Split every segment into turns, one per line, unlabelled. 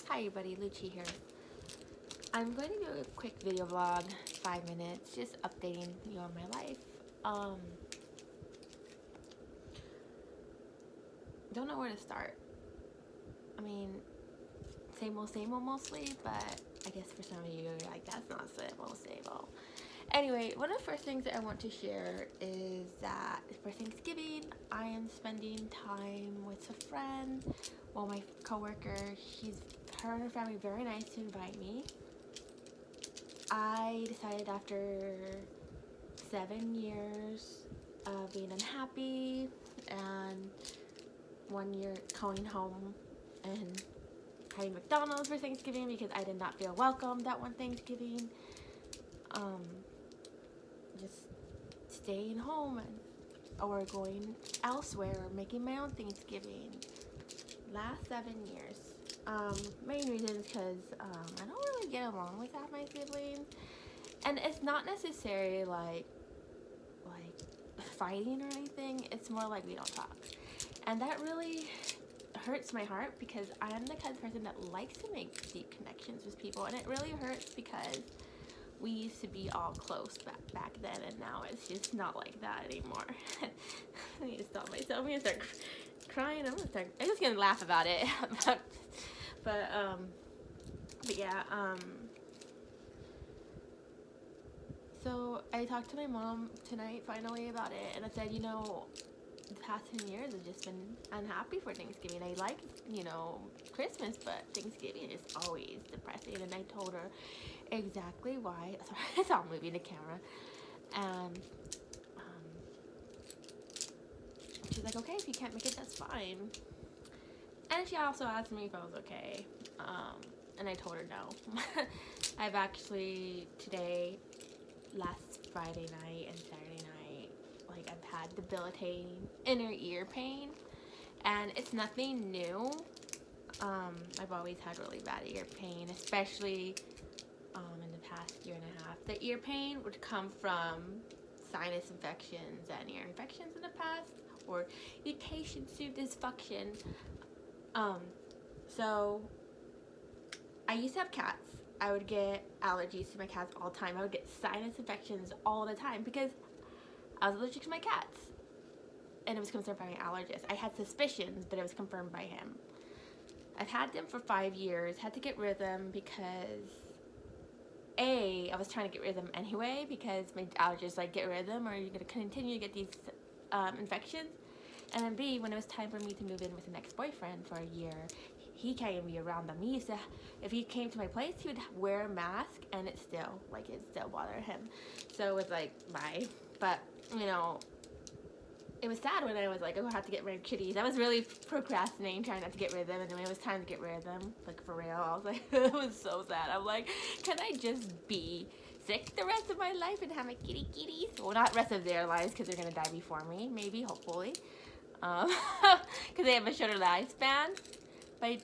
Hi everybody, Lucci here. I'm going to do a quick video vlog, 5 minutes, just updating you on my life. Don't know where to start. I mean, same old mostly, but I guess for some of you, you're like, that's not same old. Anyway, one of the first things that I want to share is that for Thanksgiving, I am spending time with a friend. Well, my coworker, her and her family very nice to invite me. I decided after 7 years of being unhappy and 1 year going home and having McDonald's for Thanksgiving because I did not feel welcome that one Thanksgiving. Just staying home or going elsewhere or making my own Thanksgiving. Last 7 years. Main reason is because I don't really get along with half my siblings, and it's not necessarily like fighting or anything. It's more like we don't talk, and that really hurts my heart because I am the kind of person that likes to make deep connections with people, and it really hurts because we used to be all close back then, and now it's just not like that anymore. I need to stop myself. I'm gonna start crying. I'm just gonna laugh about it. but yeah. So I talked to my mom tonight finally about it, and I said, the past 10 years I've just been unhappy for Thanksgiving. I like, Christmas, but Thanksgiving is always depressing. And I told her exactly why. Sorry, it's all moving the camera. And she's like, okay, if you can't make it, that's fine. And she also asked me if I was okay. And I told her no. I've actually today, last Friday night and Saturday night, I've had debilitating inner ear pain, and it's nothing new. I've always had really bad ear pain, especially in the past year and a half. The ear pain would come from sinus infections and ear infections in the past, or mutation to dysfunction. So I used to have cats. I would get allergies to my cats all the time. I would get sinus infections all the time because I was allergic to my cats. And it was confirmed by my allergist. I had suspicions, but it was confirmed by him. I've had them for 5 years. Had to get rid of them because I was trying to get rid of them anyway because my allergist get rid of them or you're going to continue to get these infections. And then B, when it was time for me to move in with an ex-boyfriend for a year, he can't even be around them. He used to, if he came to my place, he would wear a mask, and it still bothered him. So it was bye. But, it was sad when I was like, oh, I have to get rid of kitties. I was really procrastinating, trying not to get rid of them, and then when it was time to get rid of them, for real, I was like, it was so sad. I'm like, can I just be sick the rest of my life and have my kitties? Well, not rest of their lives, because they're going to die before me, maybe, hopefully. Because they have a shorter lifespan. But,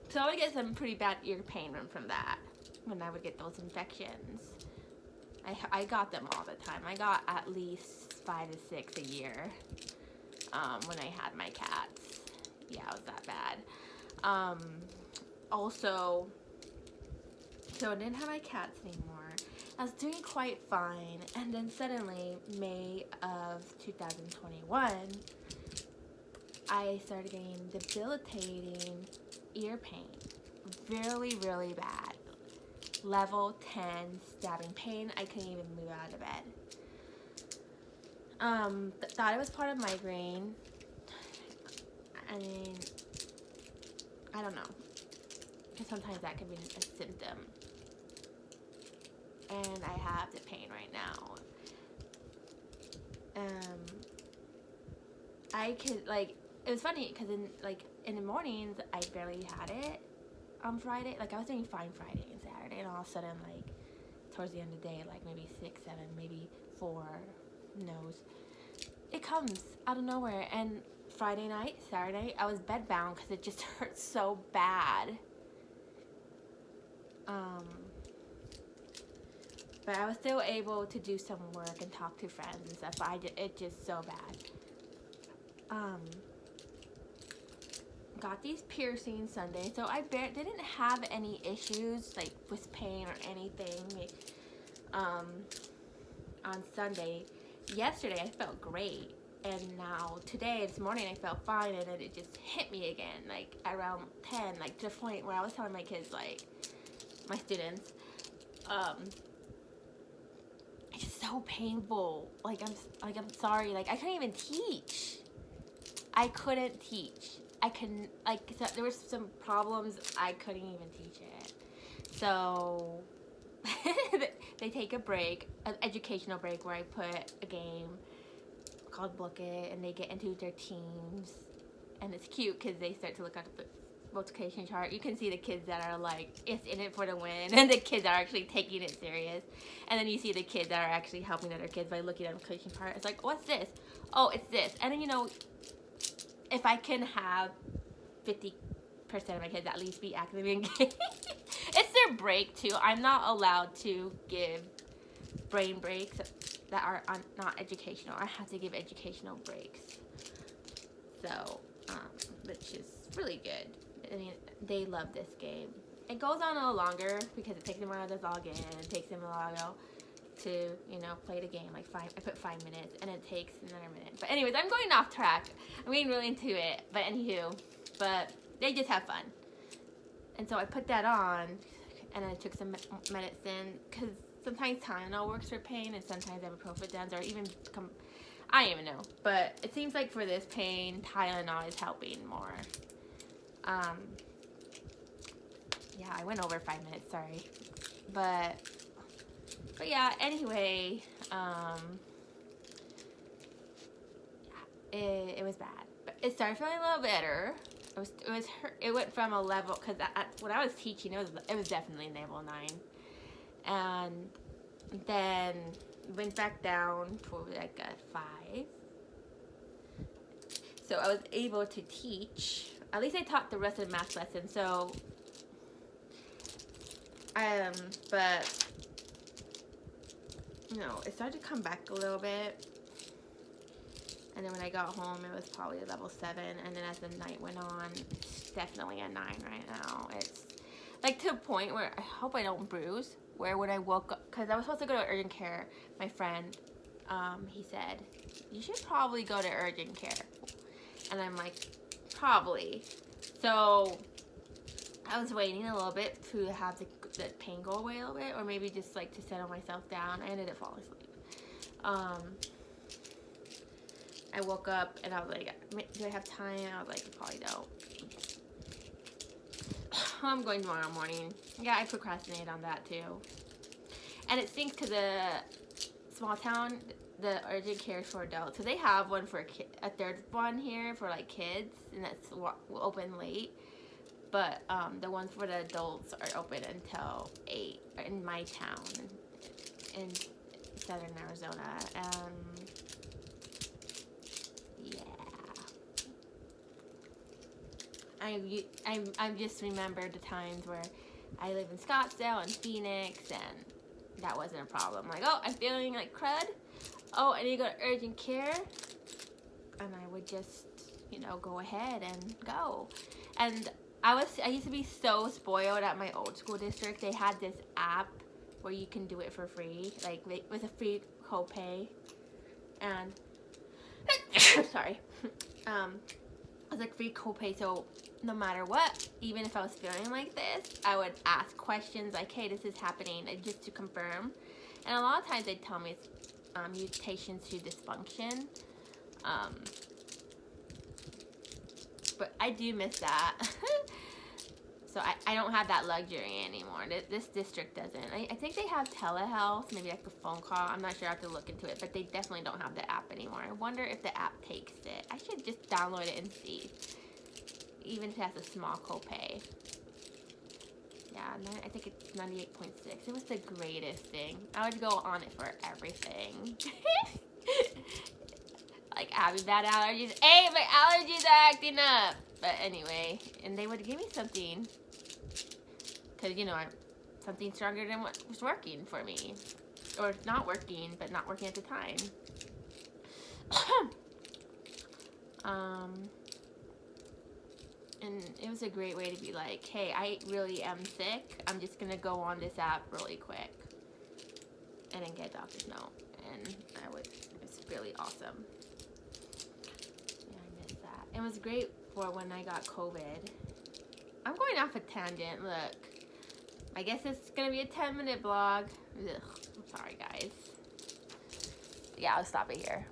so I would get some pretty bad ear pain from that, when I would get those infections. I got them all the time. I got at least 5 to 6 a year, when I had my cats. Yeah, it was that bad. Also, so I didn't have my cats anymore. I was doing quite fine, and then suddenly, May of 2021, I started getting debilitating ear pain. Really, really bad. Level 10 stabbing pain. I couldn't even move out of bed. Thought it was part of migraine. I mean, I don't know. Because sometimes that can be a symptom. And I have the pain right now. I could, it was funny because in the mornings, I barely had it on Friday. I was doing fine Friday and Saturday, and all of a sudden, towards the end of the day, maybe 6, 7, maybe 4, who knows. It comes out of nowhere, and Friday night, Saturday, I was bedbound because it just hurt so bad. But I was still able to do some work and talk to friends and stuff. It's just so bad. got these piercings Sunday, so I didn't have any issues like with pain or anything on Sunday. Yesterday I felt great, and now today, this morning, I felt fine, and then it just hit me again, like around 10, like to the point where I was telling my kids, like my students, it's just so painful. Like I'm sorry, like I couldn't even teach. I couldn't teach. I couldn't, like, so there was some problems, I couldn't even teach it. So they take a break, an educational break, where I put a game called Book It, and they get into their teams, and it's cute because they start to look at the multiplication chart. You can see the kids that are like, it's in it for the win, and the kids that are actually taking it serious. And then you see the kids that are actually helping other kids by looking at the multiplication chart. It's like, what's this? Oh, it's this. And then, you know, if I can have 50% of my kids at least be actively engaged. It's their break too. I'm not allowed to give brain breaks that are not educational. I have to give educational breaks. So, which is really good. I mean, they love this game. It goes on a little longer because it takes them a while to log in, and it takes them a while to, you know, play the game. Like I put 5 minutes, and it takes another minute. But anyways, I'm going off track. I'm getting really into it. But anywho, they just have fun. And so I put that on, and I took some medicine, because sometimes Tylenol works for pain, and sometimes ibuprofen does, or even I don't even know. But it seems like for this pain, Tylenol is helping more. Yeah, I went over 5 minutes, sorry. But yeah, anyway, it was bad. But it started feeling a little better. It went from a level, because when I was teaching, it was definitely level 9. And then went back down to like a 5. So I was able to teach. At least I taught the rest of the math lesson. So, but you know, it started to come back a little bit. And then when I got home, it was probably a level 7. And then as the night went on, it's definitely a 9 right now. It's like to a point where I hope I don't bruise. Where when I woke up, because I was supposed to go to urgent care, my friend, he said, you should probably go to urgent care. And I'm like, probably. So I was waiting a little bit to have the pain go away a little bit, or maybe just like to settle myself down. I ended up falling asleep. I woke up and I was like, do I have time? I was like, I probably don't. I'm going tomorrow morning. Yeah, I procrastinated on that too. And it stinks because the small town, the urgent care is for adults. So they have one for a third one here for like kids, and that's open late. But the ones for the adults are open until 8 in my town in southern Arizona. I just remembered the times where I live in Scottsdale and Phoenix, and that wasn't a problem. Like, oh, I'm feeling like crud. Oh, I need to go to urgent care. And I would just, you know, go ahead and go. And I used to be so spoiled at my old school district. They had this app where you can do it for free, like with a free copay. And sorry. It was like free copay, so no matter what, even if I was feeling like this, I would ask questions like, hey, this is happening, just to confirm. And a lot of times they'd tell me it's mutations to dysfunction. But I do miss that. So I don't have that luxury anymore. This district doesn't. I think they have telehealth, maybe like a phone call. I'm not sure. I have to look into it. But they definitely don't have the app anymore. I wonder if the app takes it. I should just download it and see. Even if it has a small copay. Yeah, I think it's 98.6. It was the greatest thing. I would go on it for everything. Like, having bad allergies. Hey, my allergies are acting up. But anyway, and they would give me something. Because, you know, something stronger than what was working for me. Or not working, but not working at the time. And it was a great way to be like, hey, I really am sick. I'm just gonna go on this app really quick and then get a doctor's note. And it's really awesome. Yeah, I miss that. It was great for when I got COVID. I'm going off a tangent, look. I guess it's gonna be a 10-minute vlog. Ugh, I'm sorry guys. Yeah, I'll stop it here.